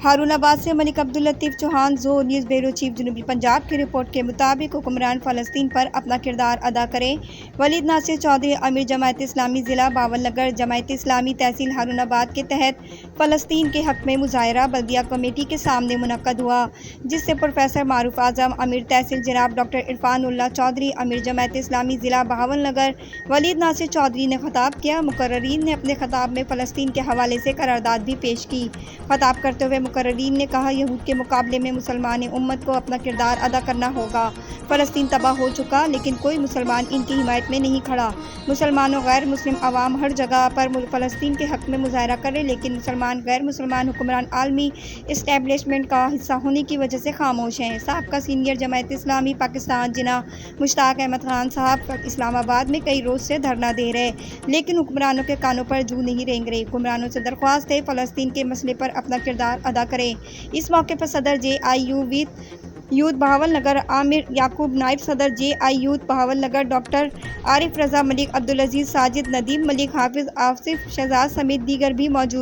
ہارون آباد سے ملک عبداللطیف چوہان، زو news bureau chief جنوبی پنجاب کی رپورٹ کے مطابق حکمران فلسطین پر اپنا کردار ادا کریں۔ ولید ناصر چودھری، امیر جماعت اسلامی ضلع بہاول نگر، جماعت اسلامی تحصیل ہارون آباد کے تحت فلسطین کے حق میں مظاہرہ بلدیہ کمیٹی کے سامنے منعقد ہوا، جس سے پروفیسر معروف اعظم، امیر تحصیل جناب ڈاکٹر عرفان اللہ چودھری، امیر جماعت اسلامی ضلع بہاول نگر ولید ناصر چودھری نے خطاب کیا۔ مقررین نے اپنے خطاب میں فلسطین کے حوالے سے قرارداد بھی پیش کی۔ خطاب کرتے ہوئے مقررین نے کہا، یہود کے مقابلے میں مسلمان امت کو اپنا کردار ادا کرنا ہوگا۔ فلسطین تباہ ہو چکا، لیکن کوئی مسلمان ان کی حمایت میں نہیں کھڑا۔ مسلمان و غیر مسلم عوام ہر جگہ پر فلسطین کے حق میں مظاہرہ کرے، لیکن مسلمان غیر مسلمان حکمران عالمی اسٹیبلشمنٹ کا حصہ ہونے کی وجہ سے خاموش ہیں۔ سابقہ سینئر جماعت اسلامی پاکستان جناب مشتاق احمد خان صاحب اسلام آباد میں کئی روز سے دھرنا دے رہے، لیکن حکمرانوں کے کانوں پر جوں نہیں رینگ رہی۔ حکمرانوں سے درخواست ہے، فلسطین کے مسئلے پر اپنا کردار ادا کریں۔ اس موقع پر صدر جے آئی یوتھ بہاول نگر عامر یعقوب، نائب صدر جے آئی یوتھ بہاول نگر ڈاکٹر عارف رضا، ملک عبدالعزیز، ساجد، ندیم ملک، حافظ آصف شہزاد سمیت دیگر بھی موجود